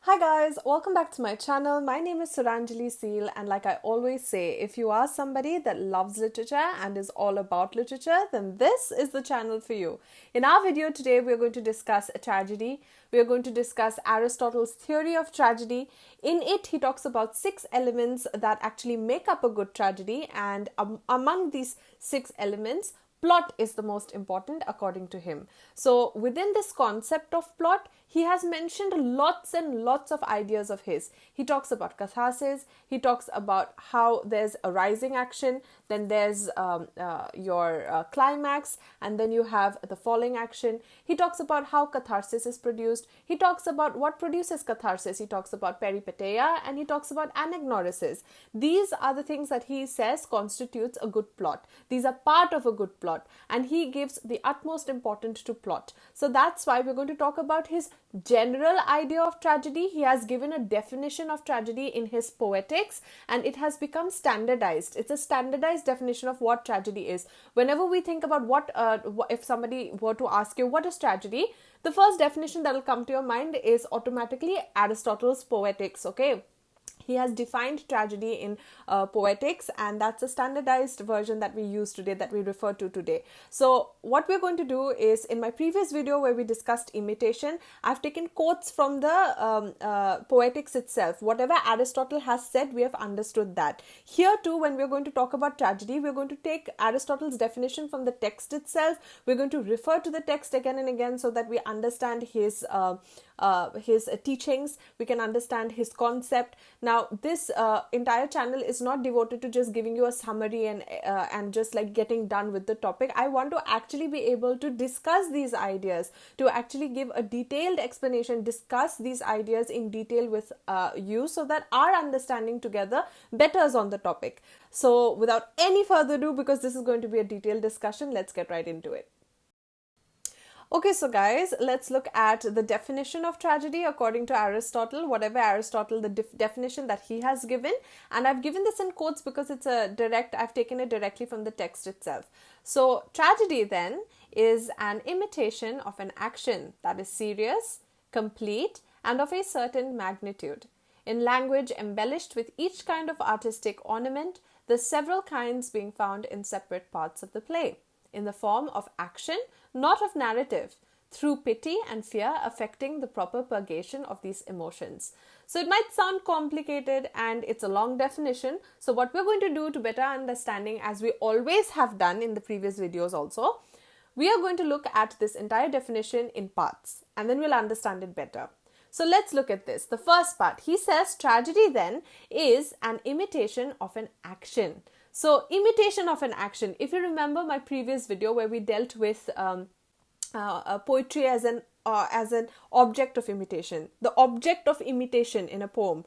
Hi guys, welcome back to my channel. My name is Suranjali Seal, and like I always say, if you are somebody that loves literature and is all about literature, then this is the channel for you. In our video today, we are going to discuss a tragedy. We are going to discuss Aristotle's theory of tragedy. In it, he talks about 6 elements that actually make up a good tragedy, and among these 6 elements, plot is the most important according to him. So within this concept of plot, he has mentioned lots and lots of ideas of his. He talks about catharsis, he talks about how there's a rising action, then there's your climax, and then you have the falling action. He talks about how catharsis is produced. He talks about what produces catharsis. He talks about peripeteia, and he talks about anagnorisis. These are the things that he says constitutes a good plot. These are part of a good plot, and he gives the utmost importance to plot. So that's why we're going to talk about his general idea of tragedy. He has given a definition of tragedy in his Poetics, and it has become standardized. It's a standardized definition of what tragedy is. Whenever we think about if somebody were to ask you what is tragedy, the first definition that will come to your mind is automatically Aristotle's Poetics. Okay, he has defined tragedy in Poetics, and that's a standardized version that we use today, that we refer to today. So what we're going to do is, in my previous video where we discussed imitation, I've taken quotes from the Poetics itself. Whatever Aristotle has said, we have understood that. Here too, when we're going to talk about tragedy, we're going to take Aristotle's definition from the text itself. We're going to refer to the text again and again so that we understand his teachings, we can understand his concept. Now this entire channel is not devoted to just giving you a summary and just like getting done with the topic. I want to actually be able to discuss these ideas, to actually give a detailed explanation, discuss these ideas in detail with you, so that our understanding together betters on the topic. So without any further ado, because this is going to be a detailed discussion, let's get right into it. Okay, so guys, let's look at the definition of tragedy according to Aristotle, whatever Aristotle, the definition that he has given. And I've given this in quotes because it's I've taken it directly from the text itself. So tragedy then is an imitation of an action that is serious, complete, and of a certain magnitude. In language embellished with each kind of artistic ornament, the several kinds being found in separate parts of the play, in the form of action, not of narrative, through pity and fear affecting the proper purgation of these emotions. So it might sound complicated and it's a long definition. So what we're going to do to better understanding, as we always have done in the previous videos also, we are going to look at this entire definition in parts, and then we'll understand it better. So let's look at this. The first part, he says tragedy then is an imitation of an action. So imitation of an action. If you remember my previous video where we dealt with poetry as an object of imitation, the object of imitation in a poem.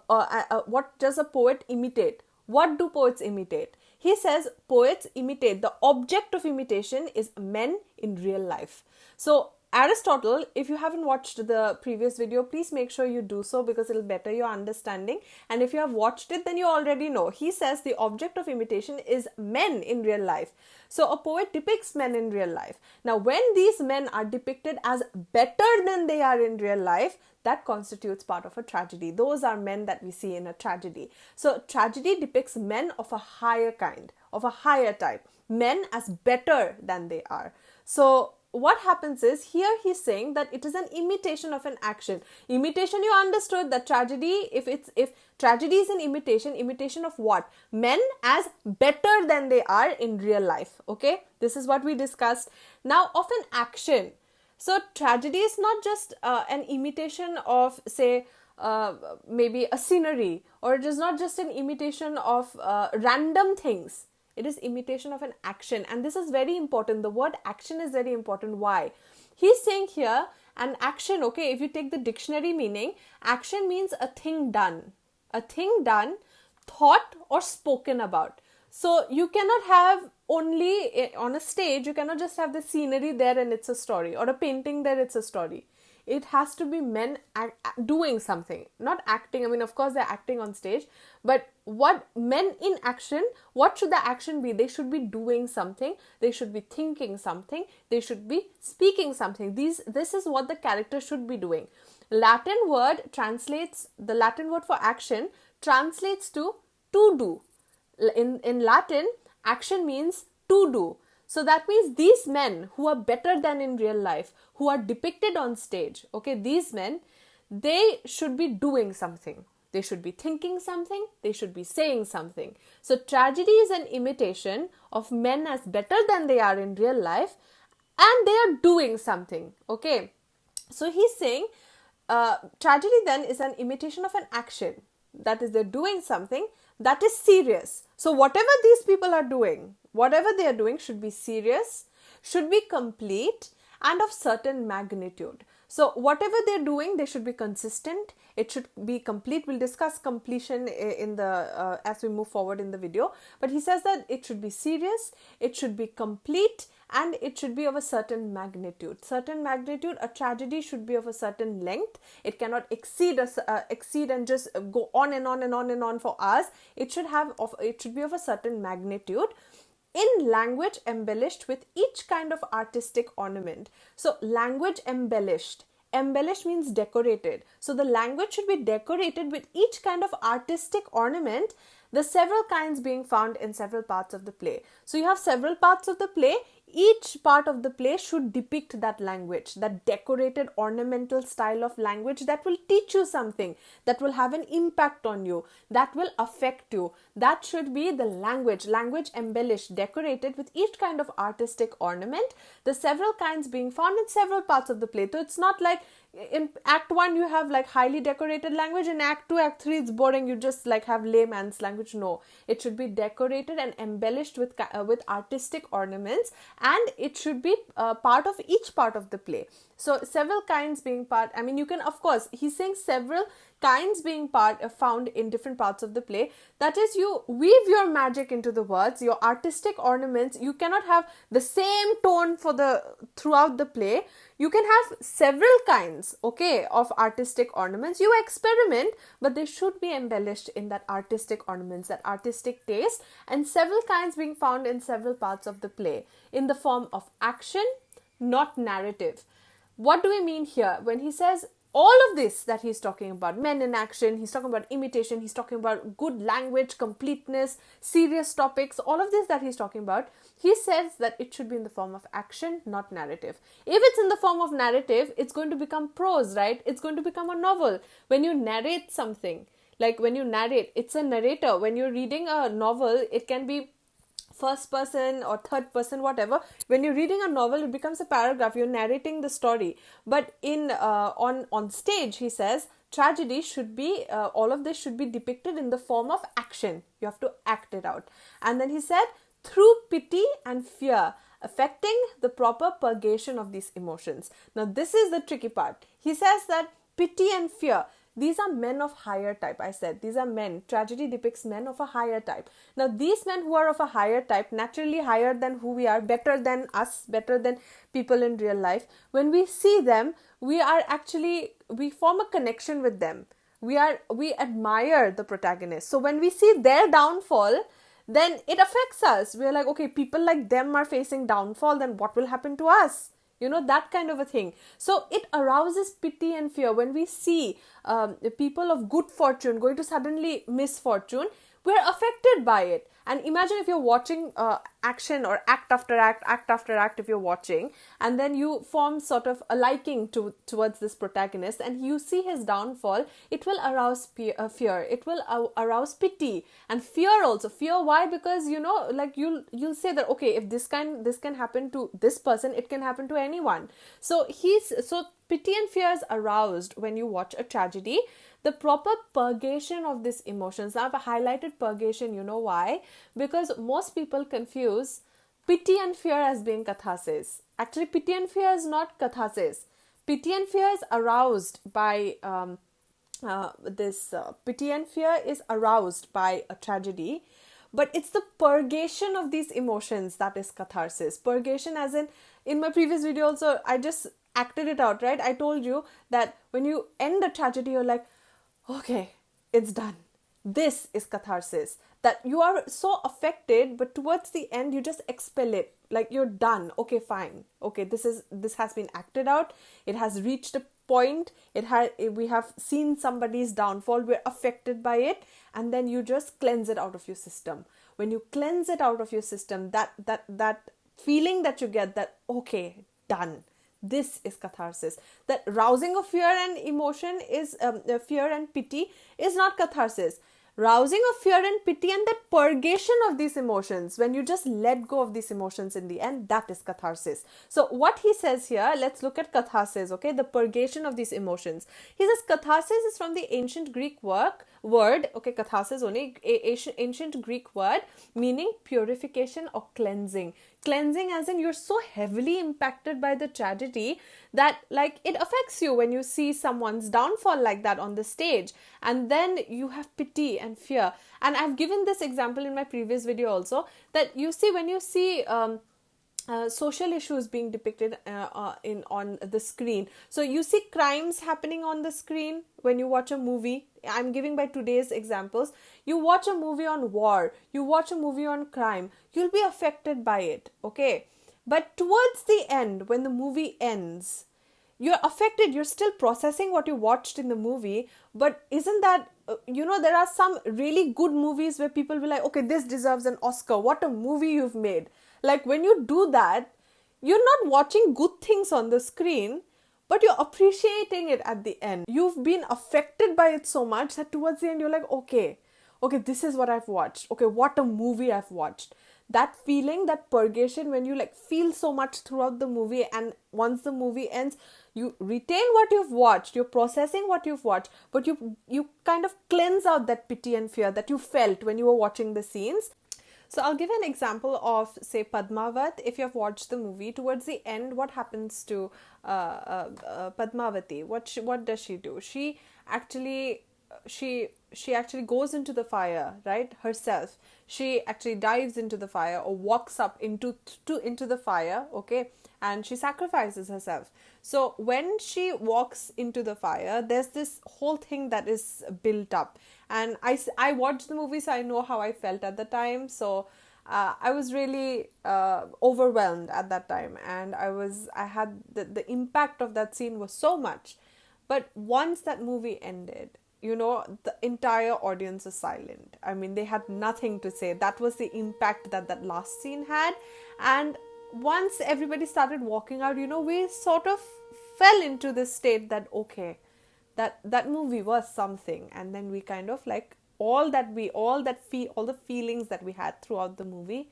What does a poet imitate? What do poets imitate? He says poets imitate. The object of imitation is men in real life. So Aristotle, if you haven't watched the previous video, please make sure you do so, because it'll better your understanding. And if you have watched it, then you already know. He says the object of imitation is men in real life. So a poet depicts men in real life. Now, when these men are depicted as better than they are in real life, that constitutes part of a tragedy. Those are men that we see in a tragedy. So tragedy depicts men of a higher kind, of a higher type, men as better than they are. So what happens is, here he's saying that it is an imitation of an action. Imitation, you understood that tragedy, if tragedy is an imitation of what? Men as better than they are in real life. Okay, this is what we discussed. Now, of an action. So tragedy is not just an imitation of, say, maybe a scenery, or it is not just an imitation of random things. It is imitation of an action, and this is very important. The word action is very important. Why? He's saying here an action, okay, if you take the dictionary meaning, action means a thing done, thought or spoken about. So you cannot have only on a stage, you cannot just have the scenery there and it's a story, or a painting there, it's a story. It has to be men doing something, not acting. I mean, of course, they're acting on stage, but what men in action, what should the action be? They should be doing something, they should be thinking something, they should be speaking something. This is what the character should be doing. Latin word translates, the Latin word for action translates to do. In Latin, action means to do. So that means these men who are better than in real life, who are depicted on stage, okay, these men, they should be doing something. They should be thinking something. They should be saying something. So tragedy is an imitation of men as better than they are in real life, and they are doing something, okay. So he's saying tragedy then is an imitation of an action. That is, they're doing something that is serious. So whatever these people are doing, whatever they are doing should be serious, should be complete, and of certain magnitude. So whatever they're doing, they should be consistent. It should be complete. We'll discuss completion in the as we move forward in the video. But he says that it should be serious, it should be complete, and it should be of a certain magnitude. Certain magnitude, a tragedy should be of a certain length. It cannot exceed and just go on and on and on and on for hours. It should be of a certain magnitude, in language embellished with each kind of artistic ornament. So language embellished. Embellished means decorated. So the language should be decorated with each kind of artistic ornament, the several kinds being found in several parts of the play. So you have several parts of the play. Each part of the play should depict that language, that decorated ornamental style of language that will teach you something, that will have an impact on you, that will affect you. That should be the language embellished, decorated with each kind of artistic ornament, the several kinds being found in several parts of the play. So it's not like in Act 1 you have like highly decorated language, in Act 2, Act 3 it's boring, you just like have layman's language. No, it should be decorated and embellished with artistic ornaments, and it should be part of each part of the play. So several kinds being part, I mean, you can, of course, he's saying several kinds being found in different parts of the play. That is, you weave your magic into the words, your artistic ornaments. You cannot have the same tone throughout the play. You can have several kinds, okay, of artistic ornaments. You experiment, but they should be embellished in that artistic ornaments, that artistic taste, and several kinds being found in several parts of the play in the form of action, not narrative. What do we mean here when he says all of this that he's talking about, men in action, he's talking about imitation, he's talking about good language, completeness, serious topics, all of this that he's talking about, he says that it should be in the form of action, not narrative. If it's in the form of narrative, it's going to become prose, right? It's going to become a novel. When you narrate something, like when you narrate, it's a narrator. When you're reading a novel, it can be first person or third person, whatever. When you're reading a novel, it becomes a paragraph. You're narrating the story. But on stage, he says, tragedy should be, all of this should be depicted in the form of action. You have to act it out. And then he said, through pity and fear, affecting the proper purgation of these emotions. Now, this is the tricky part. He says that pity and fear, these are men of higher type. I said these are men. Tragedy depicts men of a higher type. Now, these men who are of a higher type, naturally higher than who we are, better than us, better than people in real life, when we see them, we form a connection with them. We admire the protagonist. So when we see their downfall, then it affects us. We're like, okay, people like them are facing downfall, then what will happen to us? You know, that kind of a thing. So it arouses pity and fear. When we see people of good fortune going to suddenly misfortune, we're affected by it. And imagine if you're watching action or act after act if you're watching, and then you form sort of a liking towards this protagonist, and you see his downfall, it will arouse fear. It will arouse pity and fear also. Fear, why? Because, you know, like you'll say that, okay, if this can happen to this person, it can happen to anyone. So pity and fear is aroused when you watch a tragedy. The proper purgation of these emotions. Now, I've highlighted purgation. You know why? Because most people confuse pity and fear as being catharsis. Actually, pity and fear is not catharsis. Pity and fear is aroused by pity and fear is aroused by a tragedy. But it's the purgation of these emotions that is catharsis. Purgation, as in my previous video also, I just acted it out, right? I told you that when you end a tragedy, you're like, okay, it's done. This is catharsis. That you are so affected, but towards the end, you just expel it. Like, you're done. Okay, fine. Okay, this has been acted out. It has reached point, we have seen somebody's downfall, we're affected by it, and then you just cleanse it out of your system. When you cleanse it out of your system, that feeling that you get, that okay, done, this is catharsis. That rousing of fear and emotion is fear and pity is not catharsis. Rousing of fear and pity and that purgation of these emotions, when you just let go of these emotions in the end, that is catharsis. So what he says here, let's look at catharsis, okay, the purgation of these emotions. He says catharsis is from the ancient Greek word, okay, catharsis only, ancient Greek word meaning purification or cleansing. Cleansing as in you're so heavily impacted by the tragedy that like it affects you when you see someone's downfall like that on the stage, and then you have pity and fear. And I've given this example in my previous video also, that you see when you see social issues being depicted on the screen. So you see crimes happening on the screen when you watch a movie. I'm giving by today's examples. You watch a movie on war, you watch a movie on crime, you'll be affected by it, okay? But towards the end, when the movie ends, you're affected, you're still processing what you watched in the movie, but isn't that, there are some really good movies where people will like, okay, this deserves an Oscar, what a movie you've made. Like when you do that, you're not watching good things on the screen, but you're appreciating it at the end. You've been affected by it so much that towards the end you're like, okay, this is what I've watched. Okay, what a movie I've watched. That feeling, that purgation, when you like feel so much throughout the movie, and once the movie ends, you retain what you've watched, you're processing what you've watched, but you kind of cleanse out that pity and fear that you felt when you were watching the scenes. So I'll give an example of, say, Padmavat. If you have watched the movie, towards the end, what happens to Padmavati? What does she do? She actually goes into the fire, right? Herself. She actually dives into the fire or walks up into the fire, okay? And she sacrifices herself. So when she walks into the fire, there's this whole thing that is built up. And I watched the movie, so I know how I felt at the time. So I was really overwhelmed at that time. And I had the impact of that scene was so much. But once that movie ended, the entire audience is silent. I mean, they had nothing to say. That was the impact that last scene had. And once everybody started walking out, we sort of fell into this state that, okay, that movie was something. And then we kind of like all the feelings that we had throughout the movie,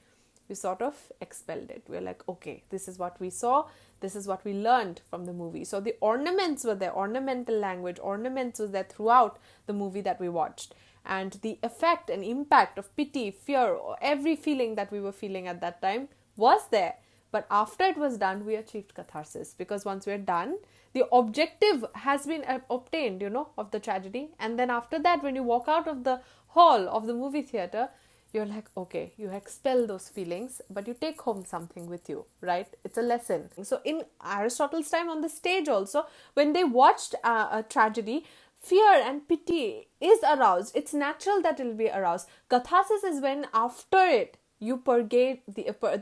we sort of expelled it. We're like, okay, this is what we saw, this is what we learned from the movie. So the ornaments were there, ornamental language, ornaments was there throughout the movie that we watched. And the effect and impact of pity, fear, every feeling that we were feeling at that time was there. But after it was done, we achieved catharsis, because once we're done, the objective has been obtained, of the tragedy. And then after that, when you walk out of the hall of the movie theater, you're like, okay, you expel those feelings, but you take home something with you, right? It's a lesson. So in Aristotle's time on the stage also, when they watched a tragedy, fear and pity is aroused. It's natural that it will be aroused. Catharsis is when after it, you purgate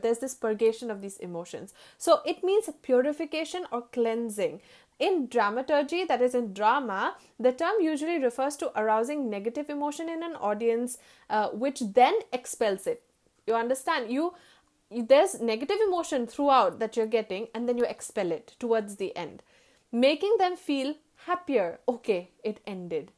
there's this purgation of these emotions. So it means purification or cleansing. In dramaturgy, that is in drama, the term usually refers to arousing negative emotion in an audience, which then expels it. You understand? There's negative emotion throughout that you're getting, and then you expel it towards the end, making them feel happier. Okay, it ended.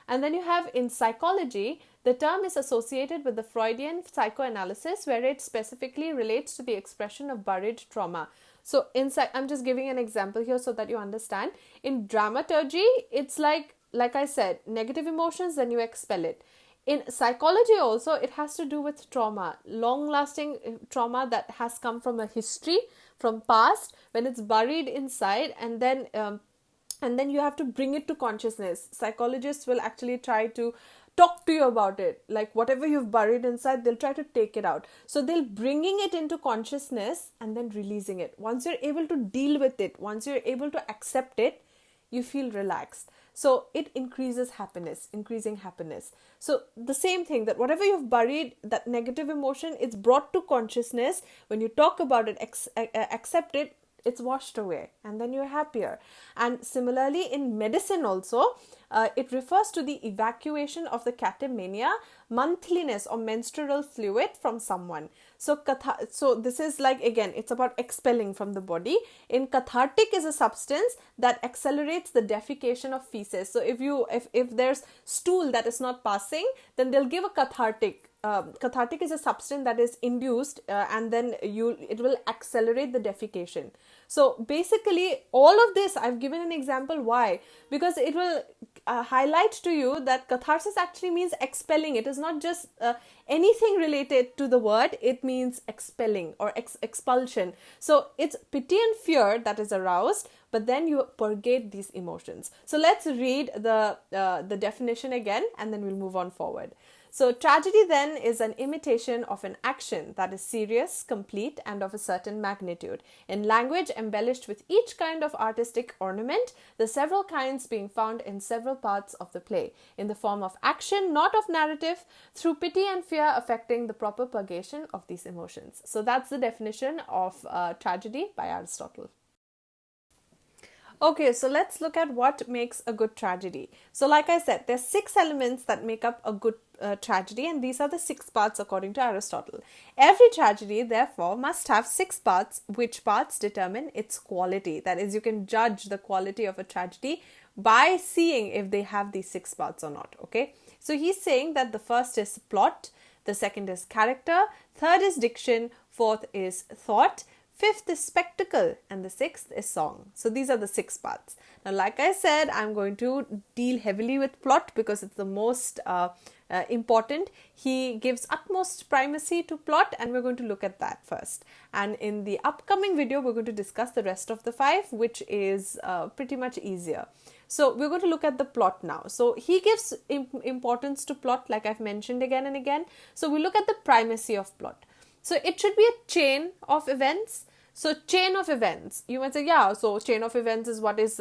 And then you have in psychology, the term is associated with the Freudian psychoanalysis, where it specifically relates to the expression of buried trauma. So I'm just giving an example here so that you understand. In dramaturgy, it's like I said, negative emotions, then you expel it. In psychology also, it has to do with trauma, long-lasting trauma that has come from a history, from past, when it's buried inside, and then you have to bring it to consciousness. Psychologists will actually try to talk to you about it. Like whatever you've buried inside, they'll try to take it out. So they'll bringing it into consciousness and then releasing it. Once you're able to deal with it, once you're able to accept it, you feel relaxed. So it increases happiness, increasing happiness. So the same thing, that whatever you've buried, that negative emotion, it's brought to consciousness. When you talk about it, accept it, it's washed away, and then you're happier. And similarly, in medicine also, it refers to the evacuation of the catamania, monthliness or menstrual fluid from someone. So this is like, again, it's about expelling from the body. In cathartic is a substance that accelerates the defecation of feces. So if there's stool that is not passing, then they'll give a cathartic. Cathartic is a substance that is induced and then it will accelerate the defecation. So basically all of this, I've given an example. Why? Because it will highlight to you that catharsis actually means expelling. It is not just anything related to the word. It means expelling or expulsion. So it's pity and fear that is aroused, but then you purgate these emotions. So let's read the definition again, and then we'll move on forward. So tragedy then is an imitation of an action that is serious, complete, and of a certain magnitude, in language embellished with each kind of artistic ornament, the several kinds being found in several parts of the play, in the form of action, not of narrative, through pity and fear affecting the proper purgation of these emotions. So that's the definition of tragedy by Aristotle. Okay, so let's look at what makes a good tragedy. So like I said, there's 6 elements that make up a good tragedy, and these are the 6 parts according to Aristotle. Every tragedy, therefore, must have 6 parts, which parts determine its quality. That is, you can judge the quality of a tragedy by seeing if they have these 6 parts or not. Okay, so he's saying that the first is plot, the second is character, third is diction, fourth is thought, fifth is spectacle, and the 6th is song. So these are the 6 parts. Now, like I said, I'm going to deal heavily with plot because it's the most important. He gives utmost primacy to plot, and we're going to look at that first. And in the upcoming video, we're going to discuss the rest of the 5, which is pretty much easier. So we're going to look at the plot now. So he gives importance to plot, like I've mentioned again and again. So we look at the primacy of plot. So it should be a chain of events. So chain of events, you might say, yeah, so chain of events is what is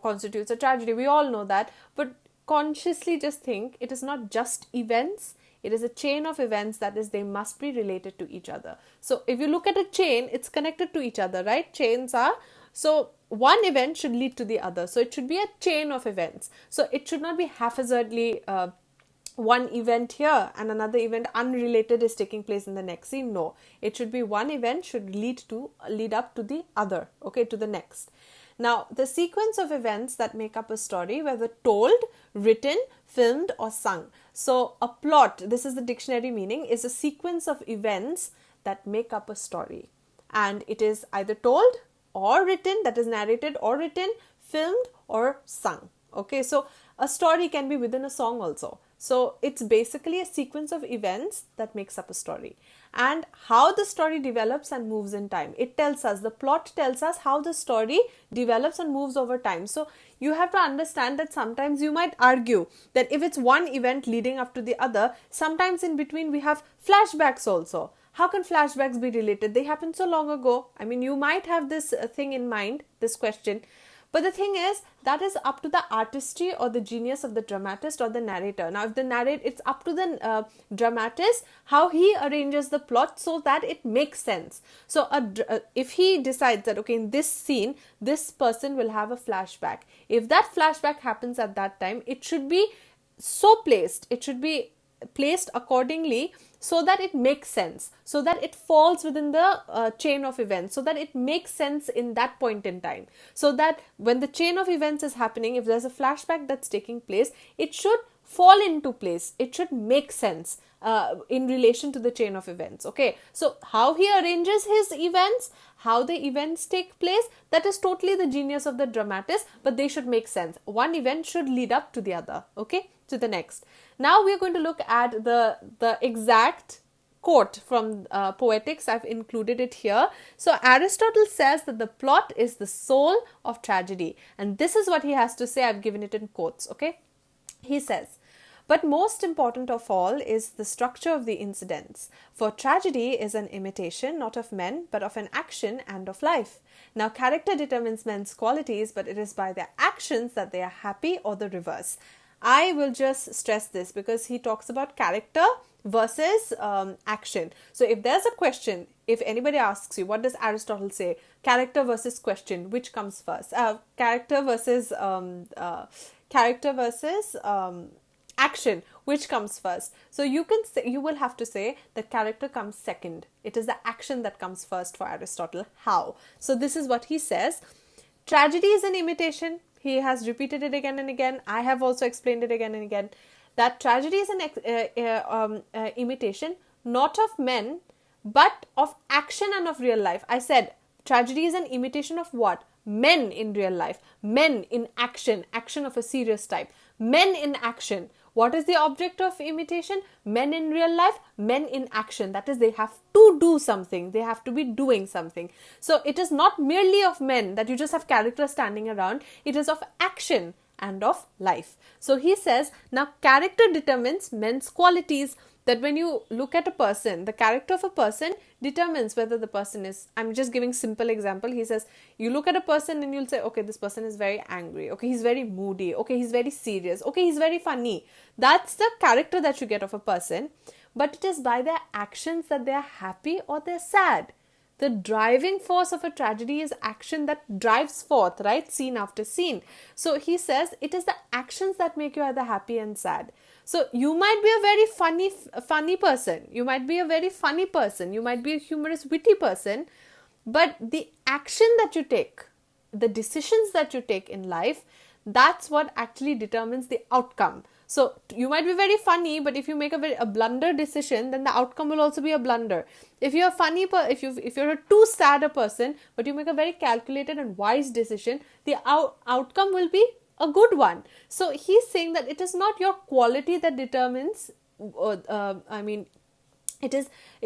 constitutes a tragedy. We all know that, but consciously just think it is not just events. It is a chain of events, that is, they must be related to each other. So if you look at a chain, it's connected to each other, right? Chains are, so one event should lead to the other. So it should be a chain of events. So it should not be haphazardly one event here and another event unrelated is taking place in the next scene. No, it should be one event should lead up to the other, okay, to the next. Now, the sequence of events that make up a story, whether told, written, filmed, or sung. So a plot, this is the dictionary meaning, is a sequence of events that make up a story, and it is either told or written, that is narrated or written, filmed or sung. Okay, so a story can be within a song also. So it's basically a sequence of events that makes up a story, and how the story develops and moves in time. It tells us, the plot tells us how the story develops and moves over time. So you have to understand that sometimes you might argue that if it's one event leading up to the other, sometimes in between we have flashbacks also. How can flashbacks be related? They happened so long ago. I mean, you might have this thing in mind, this question. But the thing is, that is up to the artistry or the genius of the dramatist or the narrator. Now, if it's up to the dramatist how he arranges the plot so that it makes sense. So, if he decides that, okay, in this scene, this person will have a flashback. If that flashback happens at that time, it should be so placed. It should be placed accordingly so that it makes sense, so that it falls within the chain of events, so that it makes sense in that point in time, so that when the chain of events is happening, if there's a flashback that's taking place, it should fall into place, it should make sense in relation to the chain of events. Okay, so how he arranges his events, how the events take place, that is totally the genius of the dramatist, but they should make sense. One event should lead up to the other, okay, to the next. Now we are going to look at the exact quote from Poetics. I've included it here. So Aristotle says that the plot is the soul of tragedy, and this is what he has to say. I've given it in quotes, okay. He says, but most important of all is the structure of the incidents, for tragedy is an imitation not of men but of an action and of life. Now character determines men's qualities, but it is by their actions that they are happy or the reverse. I will just stress this because he talks about character versus action. So if there's a question, if anybody asks you, what does Aristotle say? Character versus question, which comes first? Character versus action, which comes first? So you can say, you will have to say that character comes second. It is the action that comes first for Aristotle. How? So this is what he says. Tragedy is an imitation. He has repeated it again and again. I have also explained it again and again. That tragedy is an imitation, not of men, but of action and of real life. I said tragedy is an imitation of what? Men in real life. Men in action. Action of a serious type. Men in action. What is the object of imitation? Men in real life, men in action. That is, they have to do something. They have to be doing something. So it is not merely of men that you just have characters standing around. It is of action and of life. So he says, now character determines men's qualities. That when you look at a person, the character of a person determines whether the person is, I'm just giving simple example. He says, you look at a person and you'll say, okay, this person is very angry. Okay, he's very moody. Okay, he's very serious. Okay, he's very funny. That's the character that you get of a person. But it is by their actions that they are happy or they're sad. The driving force of a tragedy is action that drives forth, right? Scene after scene. So he says it is the actions that make you either happy and sad. So you might be a very funny person. You might be a very funny person. You might be a humorous, witty person. But the action that you take, the decisions that you take in life, that's what actually determines the outcome. So you might be very funny, but if you make a blunder decision, then the outcome will also be a blunder. If you're funny, if you're a too sad a person, but you make a very calculated and wise decision, the outcome will be a good one. So he's saying that it is not your quality that determines. It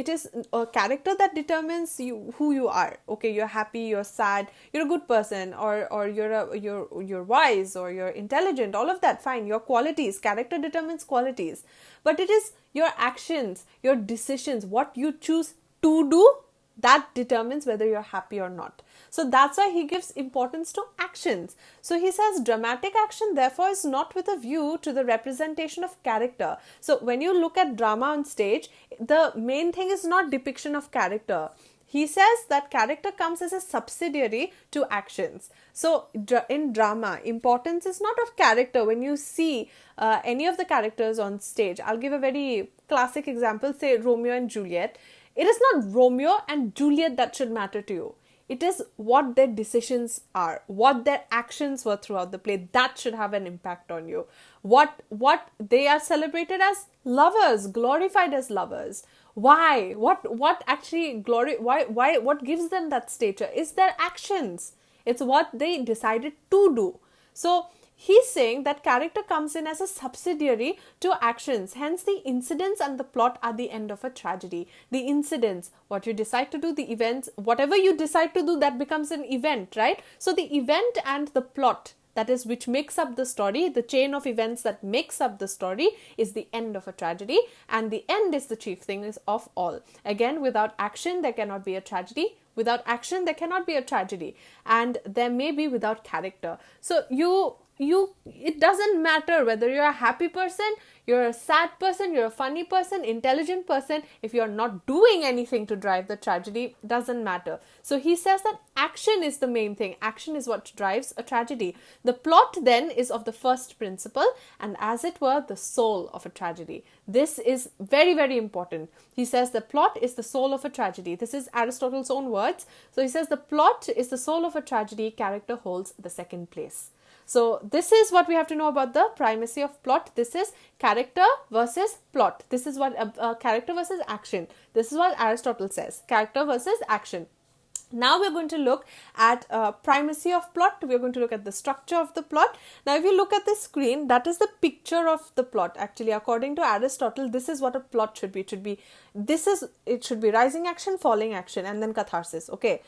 is a character that determines who you are. Okay, you're happy, you're sad, you're a good person, or you're wise, or you're intelligent. All of that, fine. Your qualities, character determines qualities, but it is your actions, your decisions, what you choose to do, that determines whether you're happy or not. So that's why he gives importance to actions. So he says dramatic action therefore is not with a view to the representation of character. So when you look at drama on stage, the main thing is not depiction of character. He says that character comes as a subsidiary to actions. So in drama, importance is not of character. When you see any of the characters on stage, I'll give a very classic example, say Romeo and Juliet. It is not Romeo and Juliet that should matter to you. It is what their decisions are, what their actions were throughout the play. That should have an impact on you. What they are celebrated as lovers, glorified as lovers. Why? What actually why what gives them that stature is their actions. It's what they decided to do. So he's saying that character comes in as a subsidiary to actions. Hence, the incidents and the plot are the end of a tragedy. The incidents, what you decide to do, the events, whatever you decide to do, that becomes an event, right? So the event and the plot, that is, which makes up the story, the chain of events that makes up the story, is the end of a tragedy. And the end is the chief thing of all. Again, without action, there cannot be a tragedy. Without action, there cannot be a tragedy. And there may be without character. So it doesn't matter whether you're a happy person, you're a sad person, you're a funny person, intelligent person. If you're not doing anything to drive the tragedy, doesn't matter. So he says that action is the main thing. Action is what drives a tragedy. The plot then is of the first principle, and as it were, the soul of a tragedy. This is very, very important. He says the plot is the soul of a tragedy. This is Aristotle's own words. So he says the plot is the soul of a tragedy. Character holds the second place. So this is what we have to know about the primacy of plot. This is character versus plot. This is what character versus action. This is what Aristotle says. Character versus action. Now we're going to look at primacy of plot. We're going to look at the structure of the plot. Now if you look at the screen, that is the picture of the plot. Actually, according to Aristotle, this is what a plot should be. It should be rising action, falling action, and then catharsis. Okay.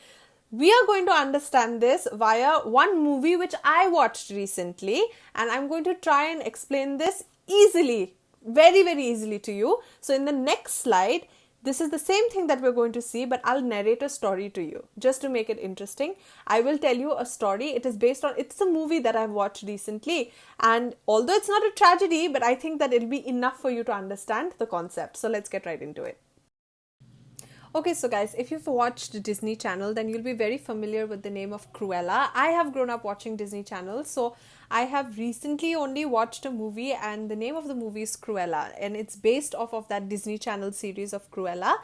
We are going to understand this via one movie which I watched recently, and I'm going to try and explain this easily, very, very easily to you. So in the next slide, This is the same thing that we're going to see, but I'll narrate a story to you just to make it interesting. I will tell you a story. It is based on, it's a movie that I've watched recently. And although it's not a tragedy, but I think that it'll be enough for you to understand the concept. So let's get right into it. Okay, so guys, if you've watched Disney Channel, then you'll be very familiar with the name of Cruella. I have grown up watching Disney Channel, so I have recently only watched a movie, and the name of the movie is Cruella, and it's based off of that Disney Channel series of Cruella.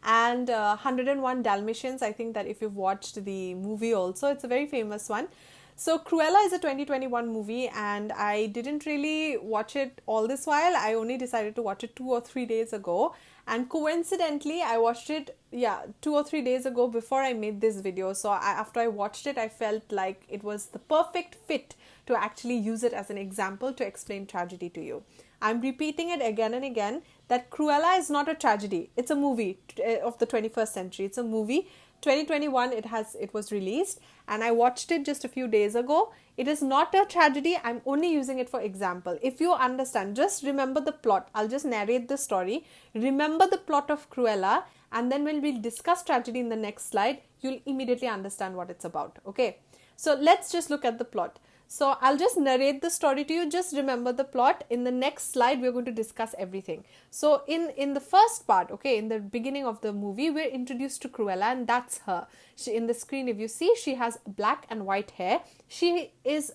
And 101 Dalmatians, I think that if you've watched the movie also, it's a very famous one. So Cruella is a 2021 movie, and I didn't really watch it all this while. I only decided to watch it 2 or 3 days ago. And coincidentally, I watched it, 2 or 3 days ago before I made this video. So after I watched it, I felt like it was the perfect fit to actually use it as an example to explain tragedy to you. I'm repeating it again and again that Cruella is not a tragedy. It's a movie of the 21st century. It's a movie. 2021 it was released, and I watched it just a few days ago. It is not a tragedy. I'm only using it for example. If you understand, just remember the plot. I'll just narrate the story. Remember the plot of Cruella, and then when we discuss tragedy in the next slide, you'll immediately understand what it's about. Okay, so let's just look at the plot. So I'll just narrate the story to you. Just remember the plot. In the next slide, we're going to discuss everything. So in the first part, okay, in the beginning of the movie, we're introduced to Cruella, and that's her. In the screen, if you see, she has black and white hair.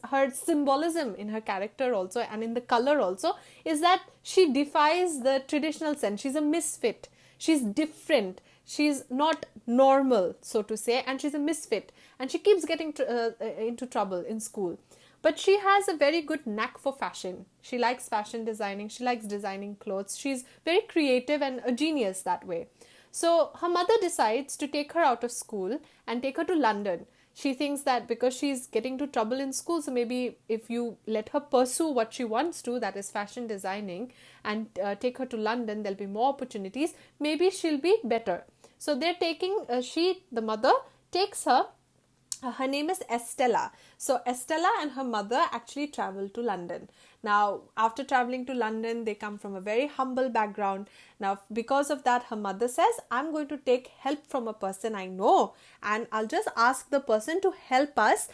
Her symbolism in her character also, and in the color also, is that she defies the traditional sense. She's a misfit. She's different. She's not normal, so to say, and she's a misfit. And she keeps getting into trouble in school. But she has a very good knack for fashion. She likes fashion designing. She likes designing clothes. She's very creative and a genius that way. So her mother decides to take her out of school and take her to London. She thinks that because she's getting into trouble in school, so maybe if you let her pursue what she wants to, that is fashion designing, and take her to London, there'll be more opportunities. Maybe she'll be better. So they're taking, the mother takes her. Her name is Estella. So Estella and her mother actually travel to London. Now, after traveling to London, they come from a very humble background. Now, because of that, her mother says, I'm going to take help from a person I know, and I'll just ask the person to help us,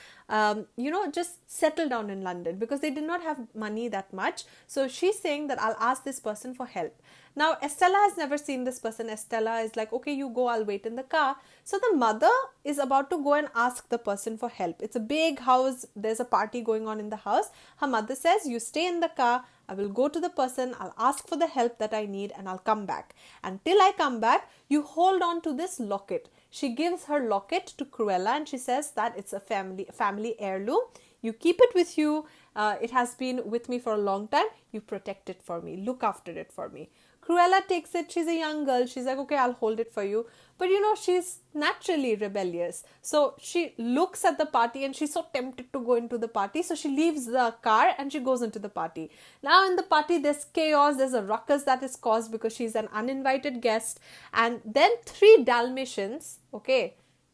just settle down in London, because they did not have money that much. So she's saying that I'll ask this person for help. Now, Estella has never seen this person. Estella is like, okay, you go, I'll wait in the car. So the mother is about to go and ask the person for help. It's a big house. There's a party going on in the house. Her mother says, you stay in the car. I will go to the person. I'll ask for the help that I need, and I'll come back. Until I come back, you hold on to this locket. She gives her locket to Cruella, and she says that it's a family heirloom. You keep it with you. It has been with me for a long time. You protect it for me. Look after it for me. Cruella takes it. She's a young girl. She's like, okay, I'll hold it for you. But she's naturally rebellious. So she looks at the party and she's so tempted to go into the party. So she leaves the car and she goes into the party. Now in the party, there's chaos. There's a ruckus that is caused because she's an uninvited guest. And then 3 Dalmatians,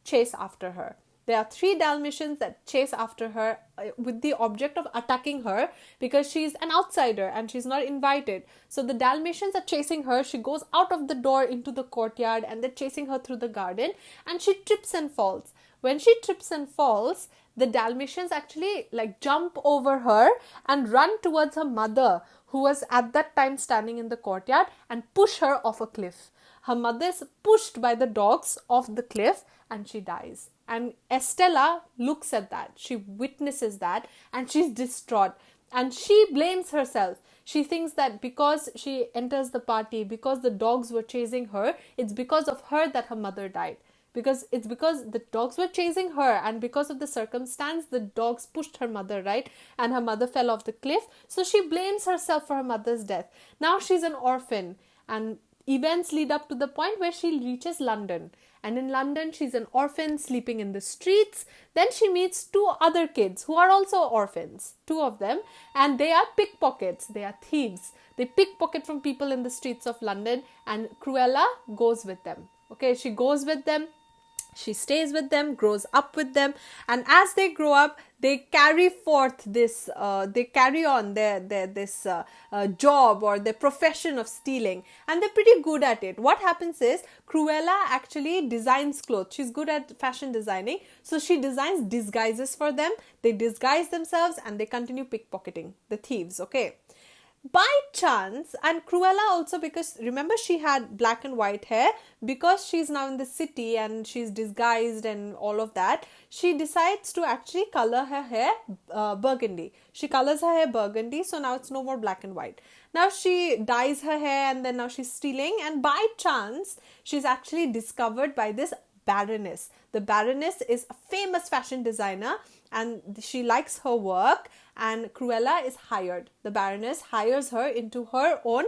chase after her. There are 3 Dalmatians that chase after her with the object of attacking her because she's an outsider and she's not invited. So the Dalmatians are chasing her. She goes out of the door into the courtyard, and they're chasing her through the garden, and she trips and falls. When she trips and falls, the Dalmatians actually jump over her and run towards her mother, who was at that time standing in the courtyard, and push her off a cliff. Her mother is pushed by the dogs off the cliff and she dies. And Estella looks at that. She witnesses that and she's distraught. And she blames herself. She thinks that because she enters the party, because the dogs were chasing her, it's because of her that her mother died. Because the dogs were chasing her, and because of the circumstance, the dogs pushed her mother, right? And her mother fell off the cliff. So she blames herself for her mother's death. Now she's an orphan, and events lead up to the point where she reaches London. And in London, she's an orphan sleeping in the streets. Then she meets 2 other kids who are also orphans, 2 of them, and they are pickpockets. They are thieves. They pickpocket from people in the streets of London, and Cruella goes with them. Okay, she goes with them. She stays with them, grows up with them, and as they grow up, they carry forth this they carry on their this job or their profession of stealing, and they're pretty good at it. What happens is Cruella actually designs clothes. She's good at fashion designing, so she designs disguises for them. They disguise themselves and they continue pickpocketing, the thieves. Okay, by chance, and Cruella also, because remember she had black and white hair, because she's now in the city and she's disguised and all of that, she decides to actually color her hair burgundy. She colors her hair burgundy, so now it's no more black and white. Now she dyes her hair, and then now she's stealing, and by chance she's actually discovered by this Baroness. The Baroness is a famous fashion designer, and she likes her work, and Cruella is hired. The Baroness hires her into her own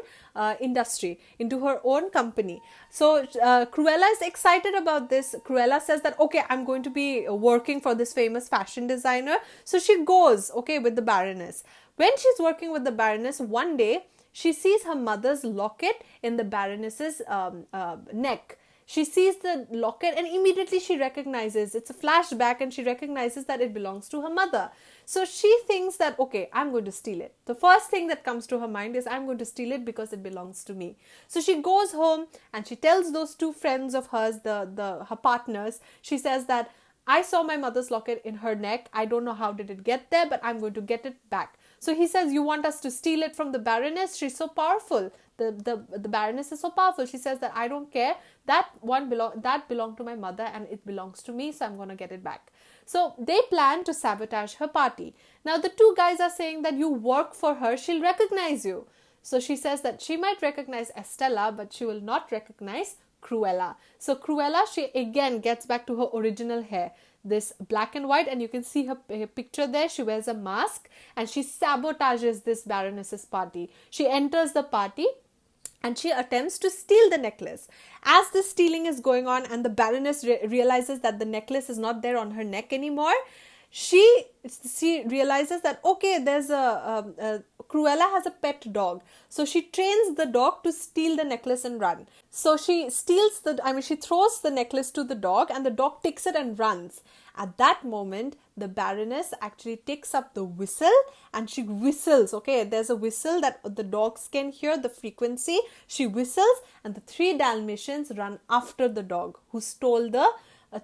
industry, into her own company. So Cruella is excited about this. Cruella says that, okay, I'm going to be working for this famous fashion designer. So she goes, okay, with the Baroness. When she's working with the Baroness, one day she sees her mother's locket in the Baroness's neck. She sees the locket and immediately she recognizes, it's a flashback, and she recognizes that it belongs to her mother. So she thinks that, okay, I'm going to steal it. The first thing that comes to her mind is, I'm going to steal it because it belongs to me. So she goes home and she tells those two friends of hers, her partners, she says that, I saw my mother's locket in her neck. I don't know how did it get there, but I'm going to get it back. So he says, you want us to steal it from the Baroness? She's so powerful. The Baroness is so powerful. She says that, I don't care. That belonged to my mother and it belongs to me, so I'm going to get it back. So they plan to sabotage her party. Now the two guys are saying that you work for her, she'll recognize you. So she says that she might recognize Estella, but she will not recognize Cruella. So Cruella, she again gets back to her original hair, this black and white, and you can see her picture there. She wears a mask and she sabotages this Baroness's party. She enters the party and she attempts to steal the necklace. As this stealing is going on and the Baroness realizes that the necklace is not there on her neck anymore, she realizes that, okay, there's Cruella has a pet dog. So she trains the dog to steal the necklace and run. So she she throws the necklace to the dog and the dog takes it and runs. At that moment, the Baroness actually takes up the whistle and she whistles. Okay, there's a whistle that the dogs can hear, the frequency. She whistles and the three Dalmatians run after the dog who stole the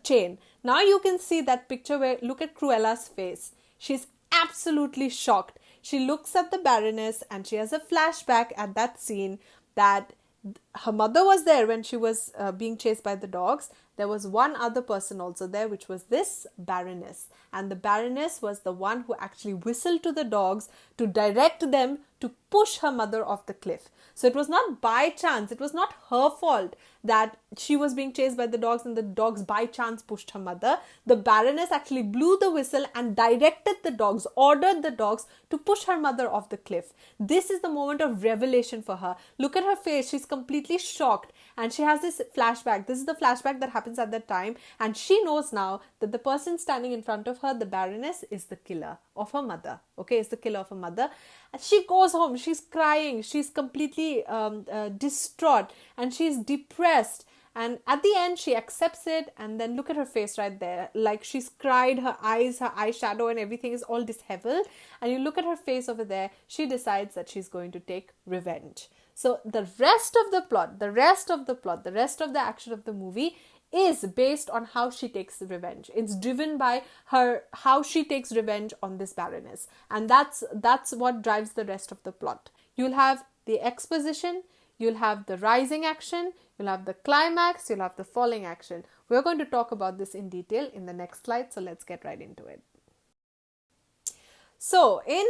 chain. Now you can see that picture where, look at Cruella's face. She's absolutely shocked. She looks at the Baroness and she has a flashback at that scene that her mother was there when she was being chased by the dogs. There was one other person also there, which was this Baroness. And the Baroness was the one who actually whistled to the dogs to direct them to push her mother off the cliff. So it was not by chance, it was not her fault that she was being chased by the dogs and the dogs by chance pushed her mother. The Baroness actually blew the whistle and directed the dogs, ordered the dogs to push her mother off the cliff. This is the moment of revelation for her. Look at her face, she's completely shocked and she has this flashback. This is the flashback that happens at that time, and she knows now that the person standing in front of her, the Baroness, is the killer of her mother. Okay, is the killer of her mother. And she goes home, she's crying, she's completely distraught and she's depressed. And at the end, she accepts it, and then look at her face right there. Like she's cried, her eyes, her eyeshadow and everything is all disheveled. And you look at her face over there, she decides that she's going to take revenge. So the rest of the plot, the rest of the action of the movie is based on how she takes the revenge. It's driven by her, how she takes revenge on this Baroness. And that's what drives the rest of the plot. You'll have the exposition, you'll have the rising action, you'll have the climax, you'll have the falling action. We're going to talk about this in detail in the next slide, so let's get right into it. So in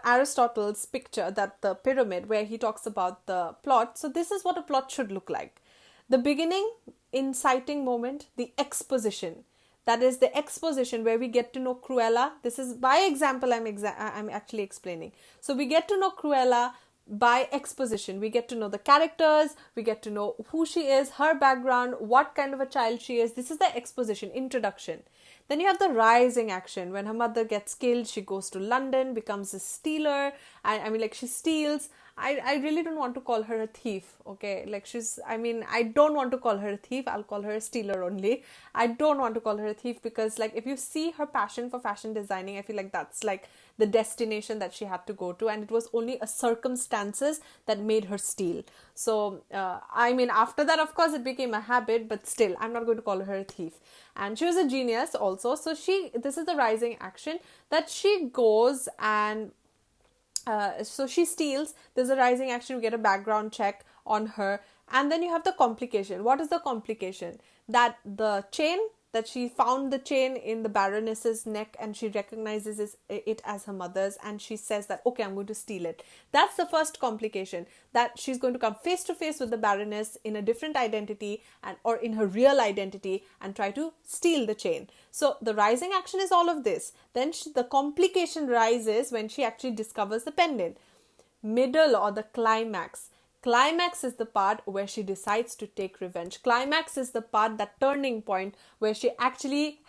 Aristotle's picture, that the pyramid where he talks about the plot, so this is what a plot should look like. The beginning, inciting moment, the exposition. That is the exposition where we get to know Cruella. This is by example I'm actually explaining. So we get to know Cruella by exposition. We get to know the characters, we get to know who she is, her background, what kind of a child she is. This is the exposition, introduction. Then you have the rising action. When her mother gets killed, she goes to London, becomes a stealer. I mean, like, she steals. I really don't want to call her a thief, okay? Like, I don't want to call her a thief. I'll call her a stealer only. I don't want to call her a thief because, like, if you see her passion for fashion designing, I feel like that's, like, the destination that she had to go to, and it was only a circumstances that made her steal. So, after that, of course, it became a habit, but still, I'm not going to call her a thief. And she was a genius also. So, this is the rising action, that she goes and so she steals. There's a rising action. You get a background check on her. And then you have the complication. What is the complication? That the chain, that she found the chain in the Baroness's neck and she recognizes it as her mother's, and she says that, okay, I'm going to steal it. That's the first complication, that she's going to come face to face with the Baroness in a different identity or in her real identity and try to steal the chain. So the rising action is all of this. Then the complication rises when she actually discovers the pendant. Middle, or the climax. Climax is the part where she decides to take revenge. Climax is the part, that turning point, where she actually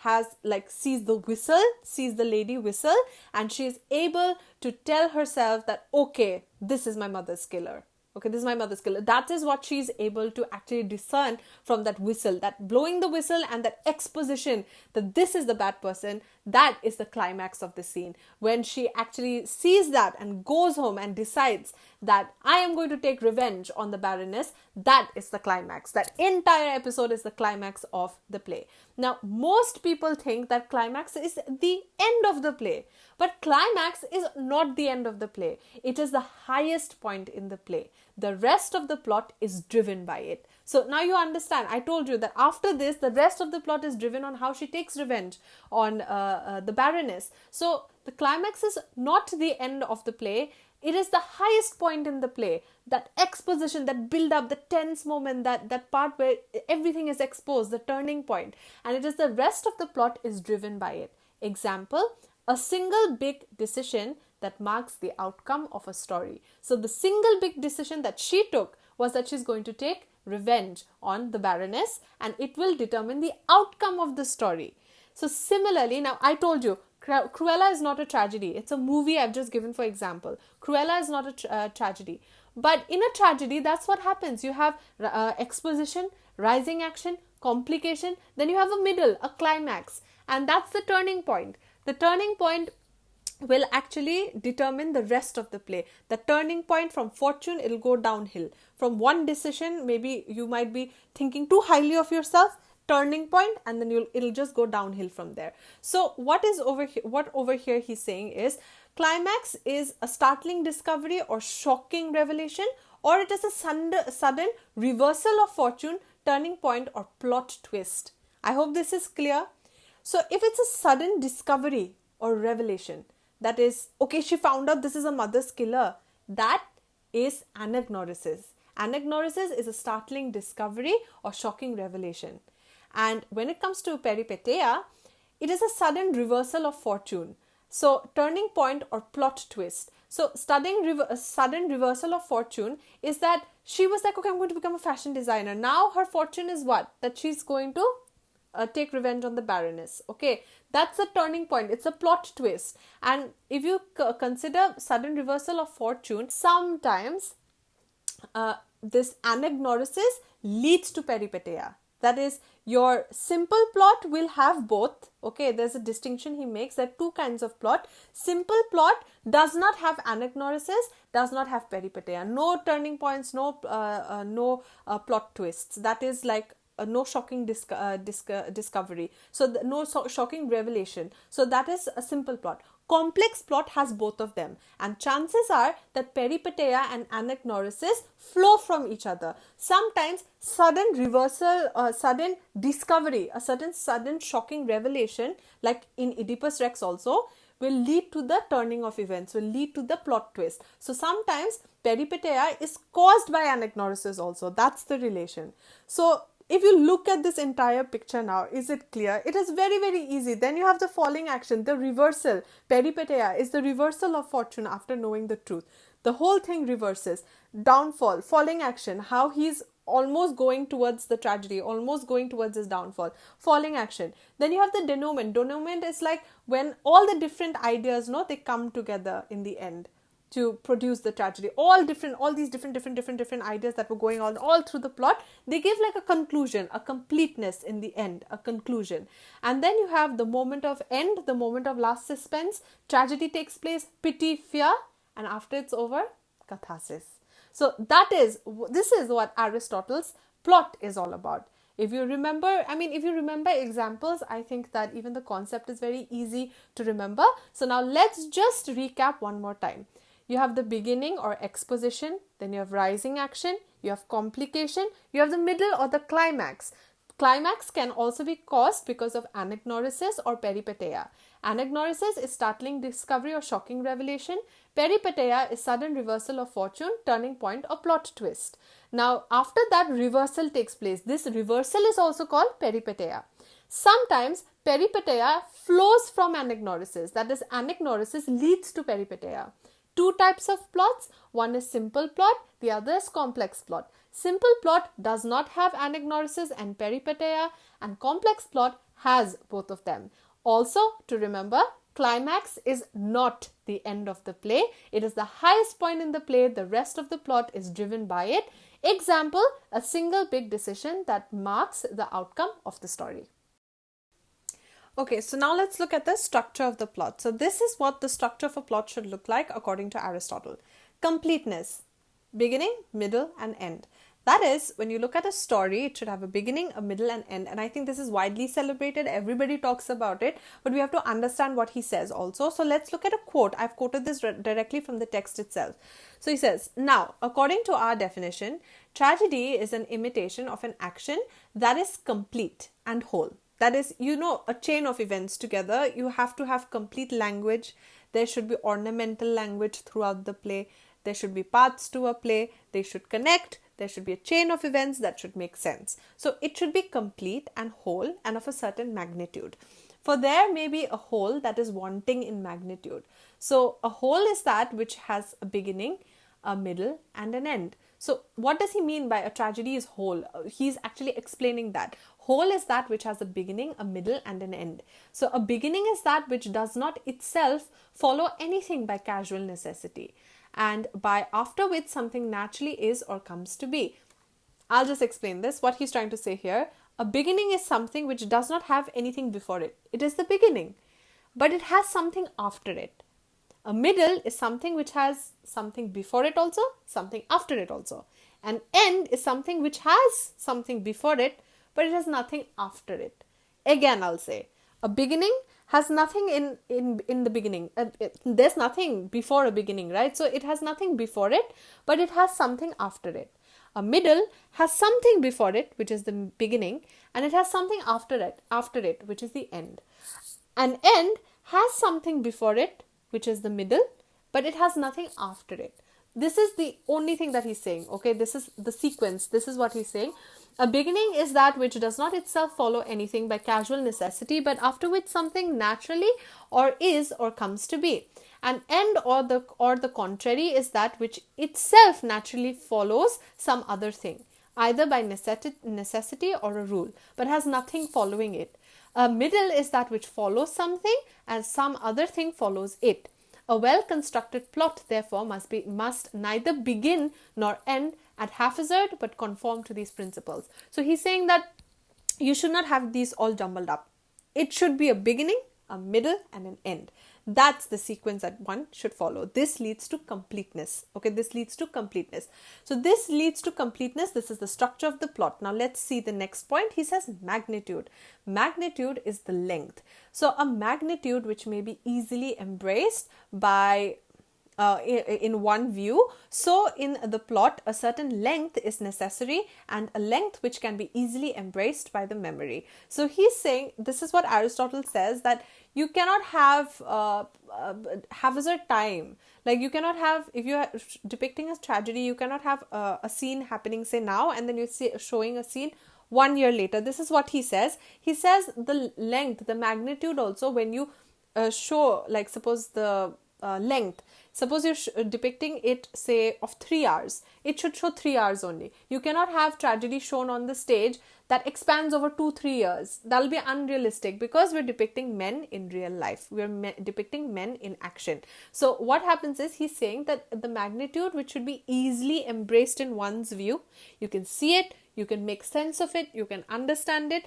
sees the lady whistle, and she is able to tell herself that, okay, this is my mother's killer. Okay, this is my mother's killer. That is what she's able to actually discern from that whistle, that blowing the whistle and that exposition that this is the bad person. That is the climax of the scene. When she actually sees that and goes home and decides that I am going to take revenge on the Baroness, that is the climax. That entire episode is the climax of the play. Now, most people think that climax is the end of the play. But climax is not the end of the play. It is the highest point in the play. The rest of the plot is driven by it. So now you understand. I told you that after this, the rest of the plot is driven on how she takes revenge on the Baroness. So the climax is not the end of the play. It is the highest point in the play. That exposition, that build up, the tense moment, that part where everything is exposed, the turning point. And it is the rest of the plot is driven by it. Example, a single big decision that marks the outcome of a story. So the single big decision that she took was that she's going to take revenge on the Baroness, and it will determine the outcome of the story. So similarly, now I told you, Cruella is not a tragedy. It's a movie I've just given for example. Cruella is not a tragedy. But in a tragedy, that's what happens. You have exposition, rising action, complication, then you have a middle, a climax. And that's the turning point. The turning point will actually determine the rest of the play. The turning point from fortune, it'll go downhill. From one decision, maybe you might be thinking too highly of yourself, turning point, and then it'll just go downhill from there. So what over here he's saying is, climax is a startling discovery or shocking revelation, or it is a sudden reversal of fortune, turning point, or plot twist. I hope this is clear. So if it's a sudden discovery or revelation, that is, okay, she found out this is a mother's killer, that is anagnorisis. Anagnorisis is a startling discovery or shocking revelation. And when it comes to peripeteia, it is a sudden reversal of fortune. So turning point or plot twist. So sudden reversal of fortune is that she was like, okay, I'm going to become a fashion designer. Now her fortune is what? That she's going to take revenge on the Baroness. Okay, that's a turning point. It's a plot twist. And if you consider sudden reversal of fortune, sometimes this anagnorisis leads to peripeteia. That is, your simple plot will have both. Okay, there's a distinction he makes. There are two kinds of plot. Simple plot does not have anagnorisis, does not have peripeteia. No turning points, no plot twists. That is like no shocking discovery. So no shocking revelation. So that is a simple plot. Complex plot has both of them, and chances are that peripeteia and anagnorisis flow from each other. Sometimes sudden reversal, sudden discovery, a sudden shocking revelation, like in Oedipus Rex also, will lead to the turning of events, will lead to the plot twist. So sometimes peripeteia is caused by anagnorisis also. That's the relation. So if you look at this entire picture now, is it clear? It is very, very easy. Then you have the falling action, the reversal. Peripeteia is the reversal of fortune after knowing the truth. The whole thing reverses. Downfall, falling action, how he's almost going towards the tragedy, almost going towards his downfall. Falling action. Then you have the denouement. Denouement is like when all the different ideas, no, they come together in the end to produce the tragedy. All these different ideas that were going on all through the plot, they give like a conclusion, a completeness in the end, a conclusion. And then you have the moment of end, the moment of last suspense. Tragedy takes place, pity, fear, and after it's over, catharsis. So this is what Aristotle's plot is all about. If you remember examples, I think that even the concept is very easy to remember. So now let's just recap one more time. You have the beginning or exposition, then you have rising action, you have complication, you have the middle or the climax. Climax can also be caused because of anagnorisis or peripeteia. Anagnorisis is startling discovery or shocking revelation. Peripeteia is sudden reversal of fortune, turning point or plot twist. Now, after that, reversal takes place. This reversal is also called peripeteia. Sometimes peripeteia flows from anagnorisis. That is, anagnorisis leads to peripeteia. Two types of plots. One is simple plot, the other is complex plot. Simple plot does not have anagnorisis and peripeteia, and complex plot has both of them. Also, to remember, climax is not the end of the play. It is the highest point in the play. The rest of the plot is driven by it. Example, a single big decision that marks the outcome of the story. Okay, so now let's look at the structure of the plot. So this is what the structure of a plot should look like according to Aristotle. Completeness, beginning, middle, and end. That is, when you look at a story, it should have a beginning, a middle, and end. And I think this is widely celebrated. Everybody talks about it, but we have to understand what he says also. So let's look at a quote. I've quoted this directly from the text itself. So he says, now, according to our definition, tragedy is an imitation of an action that is complete and whole. That is, a chain of events together. You have to have complete language. There should be ornamental language throughout the play. There should be paths to a play. They should connect. There should be a chain of events that should make sense. So it should be complete and whole and of a certain magnitude. For there may be a whole that is wanting in magnitude. So a whole is that which has a beginning, a middle, and an end. So what does he mean by a tragedy is whole? He's actually explaining that. Whole is that which has a beginning, a middle, and an end. So a beginning is that which does not itself follow anything by casual necessity, and by after which something naturally is or comes to be. I'll just explain this. What he's trying to say here, a beginning is something which does not have anything before it. It is the beginning, but it has something after it. A middle is something which has something before it also, something after it also. An end is something which has something before it, but it has nothing after it. Again, I'll say, a beginning has nothing in the beginning. There's nothing before a beginning, right? So it has nothing before it, but it has something after it. A middle has something before it, which is the beginning, and it has something after it, which is the end. An end has something before it, which is the middle, but it has nothing after it. This is the only thing that he's saying. Okay, this is the sequence. This is what he's saying. A beginning is that which does not itself follow anything by casual necessity, but after which something naturally or is or comes to be. An end or the contrary is that which itself naturally follows some other thing, either by necessity or a rule, but has nothing following it. A middle is that which follows something and some other thing follows it. A well-constructed plot, therefore, must neither begin nor end at haphazard, but conform to these principles. So he's saying that you should not have these all jumbled up. It should be a beginning, a middle, and an end. That's the sequence that one should follow. This leads to completeness. Okay, this leads to completeness. So this leads to completeness. This is the structure of the plot. Now let's see the next point. He says magnitude. Magnitude is the length. So a magnitude which may be easily embraced by in one view. So in the plot, a certain length is necessary, and a length which can be easily embraced by the memory. So he's saying, this is what Aristotle says, that you cannot have haphazard time. Like you cannot have, if you are depicting a tragedy, you cannot have a scene happening, say now, and then you see showing a scene 1 year later. This is what he says. He says the length, the magnitude also, when you show, like suppose the length, Suppose you're depicting it, say, of 3 hours. It should show 3 hours only. You cannot have tragedy shown on the stage that expands over 2-3 years. That'll be unrealistic, because we're depicting men in real life. We're depicting men in action. So what happens is, he's saying that the magnitude which should be easily embraced in one's view, you can see it, you can make sense of it, you can understand it.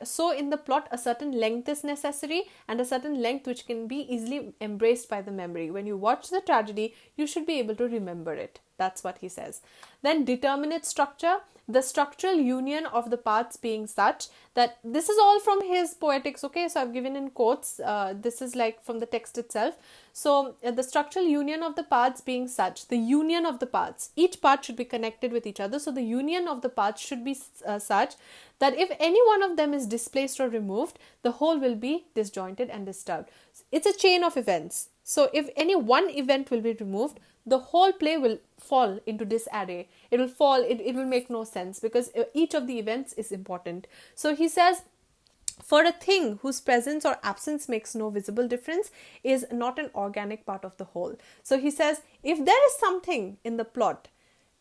So in the plot, a certain length is necessary, and a certain length which can be easily embraced by the memory. When you watch the tragedy, you should be able to remember it. That's what he says. Then determinate structure, the structural union of the parts being such that, this is all from his Poetics, okay? So I've given in quotes. This is like from the text itself. So the structural union of the parts being such, the union of the parts, each part should be connected with each other. So the union of the parts should be such that if any one of them is displaced or removed, the whole will be disjointed and disturbed. It's a chain of events. So if any one event will be removed, the whole play will fall into disarray. It will fall, it will make no sense, because each of the events is important. So he says, for a thing whose presence or absence makes no visible difference is not an organic part of the whole. So he says, if there is something in the plot,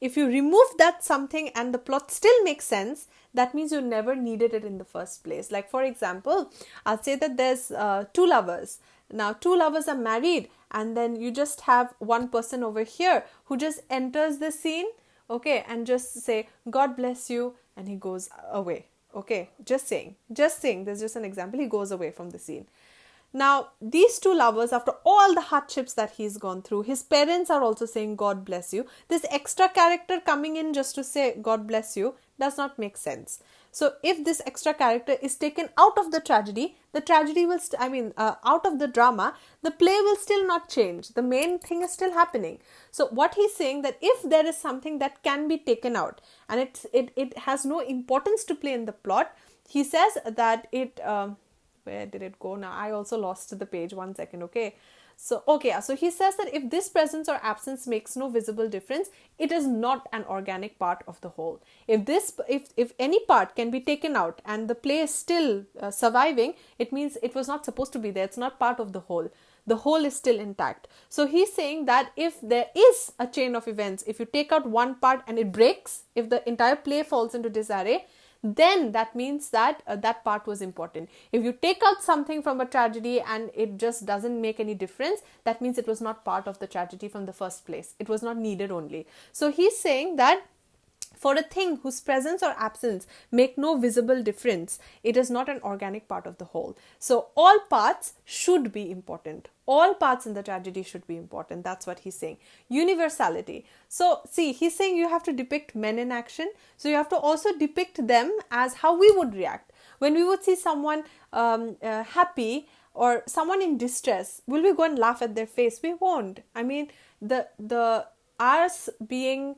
if you remove that something and the plot still makes sense, that means you never needed it in the first place. Like, for example, I'll say that there's 2 lovers. Now, 2 lovers are married, and then you just have one person over here who just enters the scene, okay, and just say, God bless you, and he goes away. Okay, just saying, there's just an example, he goes away from the scene. Now, these 2 lovers, after all the hardships that he's gone through, his parents are also saying, God bless you. This extra character coming in just to say, God bless you, does not make sense. So, if this extra character is taken out of the tragedy will, out of the drama, the play will still not change. The main thing is still happening. So, what he's saying, that if there is something that can be taken out and it has no importance to play in the plot, he says that it, where did it go now? I also lost the page, 1 second, okay. So he says that if this presence or absence makes no visible difference, it is not an organic part of the whole. If any part can be taken out and the play is still surviving, it means it was not supposed to be there. It's not part of the whole. The whole is still intact. So he's saying that if there is a chain of events, if you take out one part and it breaks, if the entire play falls into disarray, then that means that that part was important. If you take out something from a tragedy and it just doesn't make any difference, that means it was not part of the tragedy from the first place. It was not needed only. So he's saying that for a thing whose presence or absence make no visible difference, it is not an organic part of the whole. So all parts should be important. All parts in the tragedy should be important. That's what he's saying. Universality. So see, he's saying you have to depict men in action. So you have to also depict them as how we would react. When we would see someone happy or someone in distress, will we go and laugh at their face? We won't. I mean, the ours being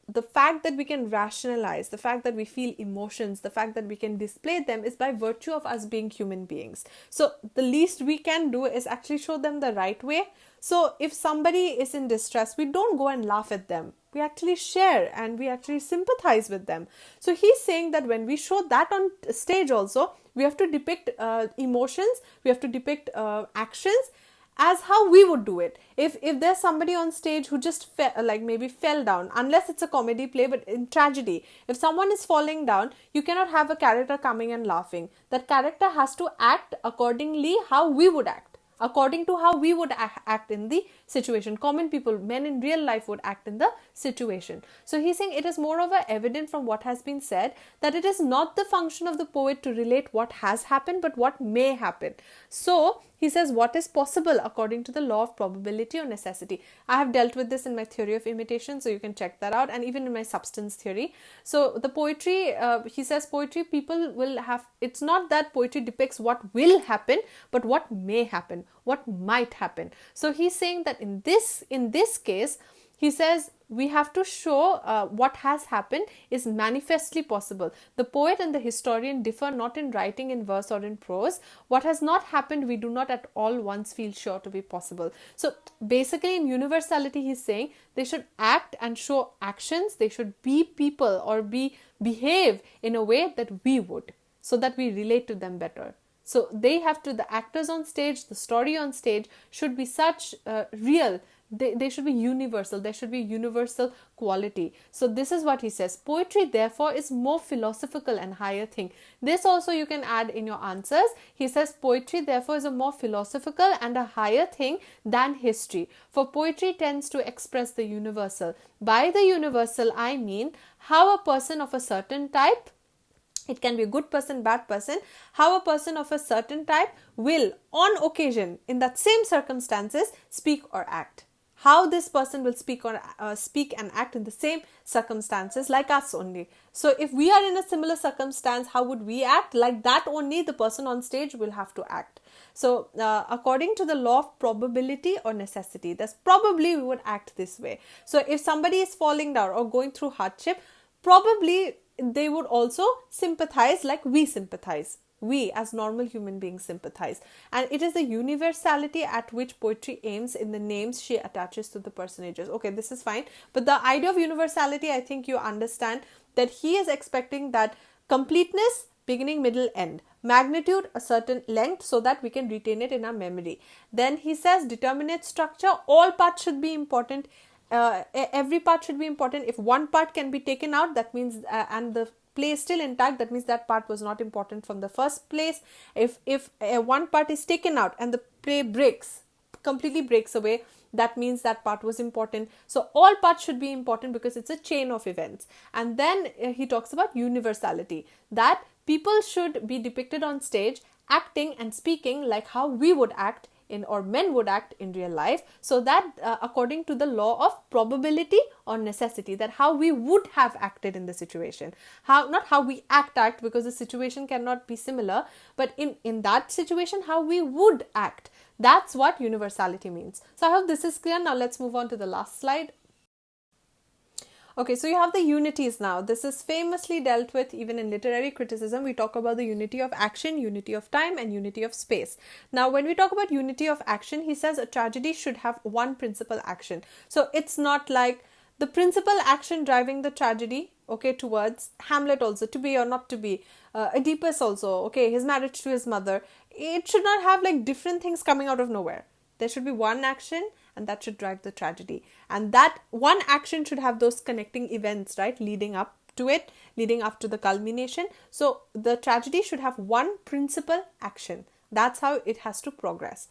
the fact that we can rationalize, the fact that we feel emotions, the fact that we can display them is by virtue of us being human beings. So the least we can do is actually show them the right way. So if somebody is in distress, we don't go and laugh at them. We actually share and we actually sympathize with them. So he's saying that when we show that on stage also, we have to depict emotions, we have to depict actions as how we would do it. If there's somebody on stage who just maybe fell down, unless it's a comedy play, but in tragedy, if someone is falling down, you cannot have a character coming and laughing. That character has to act accordingly how we would act, according to how we would act in the situation. Common people, men in real life, would act in the situation. So he's saying it is moreover evident from what has been said that it is not the function of the poet to relate what has happened, but what may happen. So he says what is possible according to the law of probability or necessity. I have dealt with this in my theory of imitation, so you can check that out, and even in my substance theory. So the poetry, he says poetry people will have, it's not that poetry depicts what will happen, but what may happen, what might happen. So he's saying that in this case, he says we have to show what has happened is manifestly possible. The poet and the historian differ not in writing in verse or in prose. What has not happened, we do not at all once feel sure to be possible. So basically in universality, he's saying they should act and show actions. They should be people or behave in a way that we would, so that we relate to them better. So they have to, the actors on stage, the story on stage should be such real. They should be universal. There should be universal quality. So this is what he says. Poetry, therefore, is more philosophical and higher thing. This also you can add in your answers. He says poetry, therefore, is a more philosophical and a higher thing than history. For poetry tends to express the universal. By the universal, I mean how a person of a certain type, it can be a good person, bad person, how a person of a certain type will, on occasion, in that same circumstances, speak or act. How this person will speak and act in the same circumstances like us only. So if we are in a similar circumstance, how would we act? Like that only the person on stage will have to act. So according to the law of probability or necessity, that's probably we would act this way. So if somebody is falling down or going through hardship, probably they would also sympathize like we sympathize. We as normal human beings sympathize. And it is the universality at which poetry aims in the names she attaches to the personages. Okay, this is fine. But the idea of universality, I think you understand that he is expecting that completeness, beginning, middle, end. Magnitude, a certain length, so that we can retain it in our memory. Then he says determinate structure, all parts should be important. Every part should be important. If one part can be taken out, that means and the play is still intact, that means that part was not important from the first place. If one part is taken out and the play completely breaks away, that means that part was important. So all parts should be important because it's a chain of events. And then he talks about universality, that people should be depicted on stage acting and speaking like how we would act in, or men would act in real life, so that according to the law of probability or necessity, that how we would have acted in the situation, not how we act, because the situation cannot be similar, but in that situation how we would act. That's what universality means. So I hope this is clear. Now let's move on to the last slide. Okay, so you have the unities now. This is famously dealt with even in literary criticism. We talk about the unity of action, unity of time, and unity of space. Now, when we talk about unity of action, he says a tragedy should have one principal action. So it's not like the principal action driving the tragedy, okay, towards Hamlet also, to be or not to be, Oedipus also, okay, his marriage to his mother. It should not have like different things coming out of nowhere. There should be one action, and that should drive the tragedy. And that one action should have those connecting events, right, leading up to it, leading up to the culmination. So the tragedy should have one principal action. That's how it has to progress.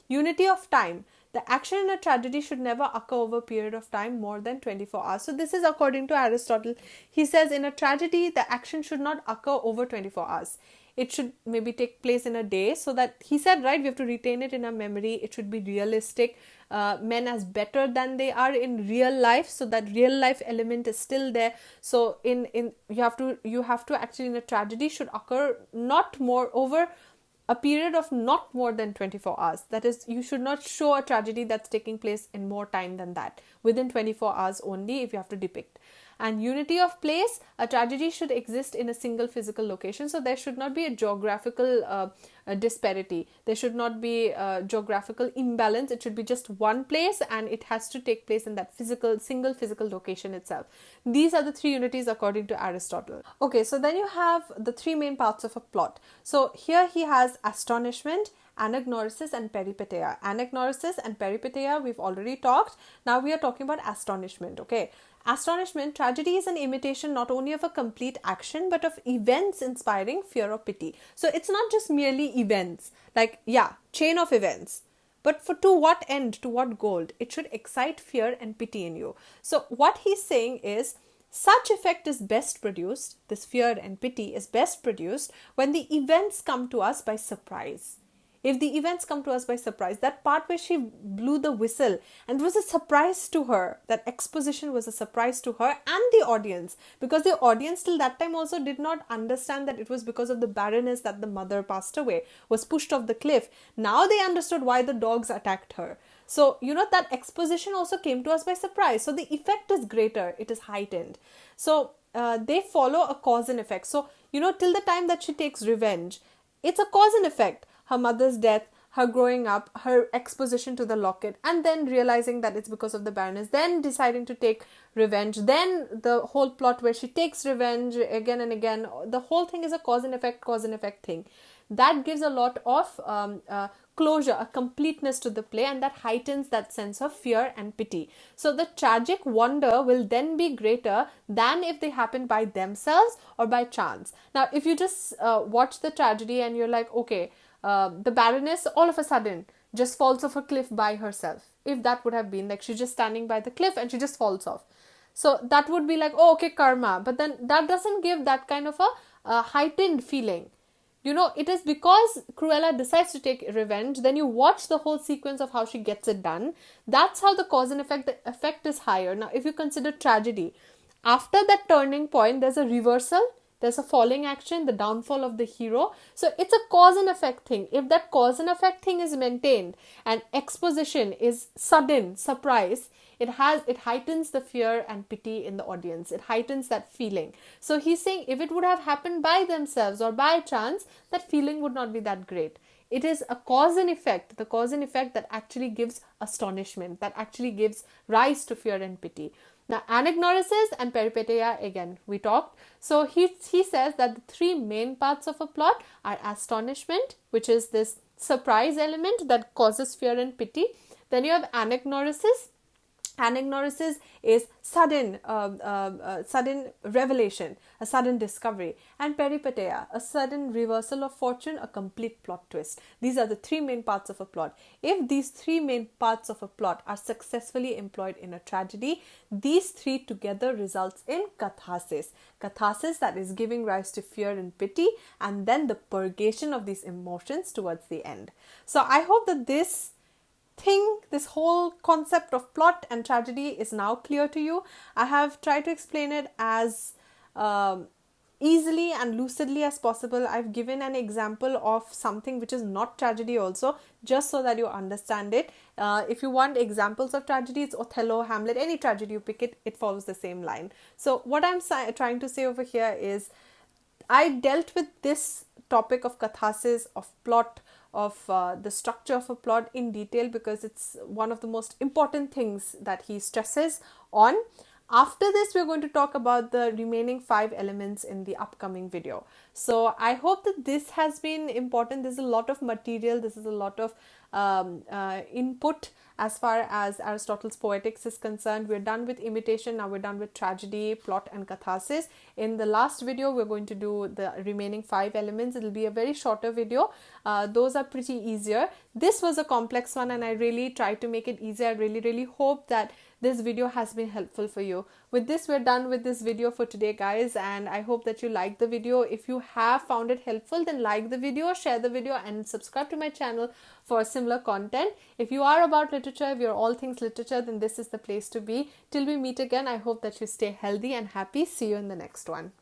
Unity of time. The action in a tragedy should never occur over a period of time more than 24 hours. So this is according to Aristotle. He says in a tragedy, the action should not occur over 24 hours. It should maybe take place in a day, so that, he said, right, we have to retain it in our memory. It should be realistic. Men as better than they are in real life, so that real life element is still there. So you have to actually, in a tragedy, should occur not more over a period of not more than 24 hours. That is, you should not show a tragedy that's taking place in more time than that. Within 24 hours only, if you have to depict. And unity of place, a tragedy should exist in a single physical location. So there should not be a geographical disparity. There should not be a geographical imbalance. It should be just one place, and it has to take place in that single physical location itself. These are the three unities according to Aristotle. Okay, so then you have the three main parts of a plot. So here he has astonishment, anagnorisis, and peripeteia. Anagnorisis and peripeteia we've already talked. Now we are talking about astonishment, okay? Astonishment, tragedy is an imitation not only of a complete action, but of events inspiring fear or pity. So it's not just merely events, like, chain of events. But to what end, to what goal? It should excite fear and pity in you. So what he's saying is, such effect is best produced, this fear and pity is best produced when the events come to us by surprise. If the events come to us by surprise, that part where she blew the whistle and it was a surprise to her, that exposition was a surprise to her and the audience, because the audience till that time also did not understand that it was because of the barrenness that the mother passed away, was pushed off the cliff. Now they understood why the dogs attacked her. So, that exposition also came to us by surprise. So the effect is greater, it is heightened. So they follow a cause and effect. So, till the time that she takes revenge, it's a cause and effect. Her mother's death, her growing up, her exposition to the locket, and then realizing that it's because of the barrenness, then deciding to take revenge, then the whole plot where she takes revenge again and again. The whole thing is a cause and effect thing. that gives a lot of closure, a completeness to the play, and that heightens that sense of fear and pity. So the tragic wonder will then be greater than if they happen by themselves or by chance. Now, if you just watch the tragedy and you're like, okay, the Baroness all of a sudden just falls off a cliff by herself. If that would have been like she's just standing by the cliff and she just falls off. So that would be like, oh, okay, karma. But then that doesn't give that kind of a heightened feeling. You know, it is because Cruella decides to take revenge, then you watch the whole sequence of how she gets it done. That's how the cause and effect, the effect is higher. Now, if you consider tragedy, after that turning point, there's a reversal, there's a falling action, the downfall of the hero. So it's a cause and effect thing. If that cause and effect thing is maintained and exposition is sudden, surprise, it heightens the fear and pity in the audience. It heightens that feeling. So he's saying if it would have happened by themselves or by chance, that feeling would not be that great. It is a cause and effect, the cause and effect that actually gives astonishment, that actually gives rise to fear and pity. Now, anagnorisis and peripeteia, again, we talked. So he says that the three main parts of a plot are astonishment, which is this surprise element that causes fear and pity. Then you have anagnorisis. Anagnorisis is sudden revelation, a sudden discovery, and peripeteia, a sudden reversal of fortune, a complete plot twist. These are the three main parts of a plot. If these three main parts of a plot are successfully employed in a tragedy, these three together results in catharsis. Catharsis, that is giving rise to fear and pity, and then the purgation of these emotions towards the end. So I hope that this whole concept of plot and tragedy is now clear to you. I have tried to explain it as easily and lucidly as possible. I've given an example of something which is not tragedy also, just so that you understand it. If you want examples of tragedies, Othello, Hamlet, any tragedy you pick it follows the same line. So what I'm trying to say over here is I dealt with this topic of catharsis, of plot, of the structure of a plot in detail because it's one of the most important things that he stresses on. After this, we're going to talk about the remaining 5 elements in the upcoming video. So I hope that this has been important. There's a lot of material. This is a lot of input as far as Aristotle's Poetics is concerned. We're done with imitation. Now we're done with tragedy, plot and catharsis. In the last video, we're going to do the remaining 5 elements. It'll be a very shorter video. Those are pretty easier. This was a complex one and I really tried to make it easier. I really hope that this video has been helpful for you. With this, we're done with this video for today, guys, and I hope that you liked the video. If you have found it helpful, then like the video, share the video, and subscribe to my channel for similar content. If you are about literature, if you're all things literature, then this is the place to be. Till we meet again, I hope that you stay healthy and happy. See you in the next one.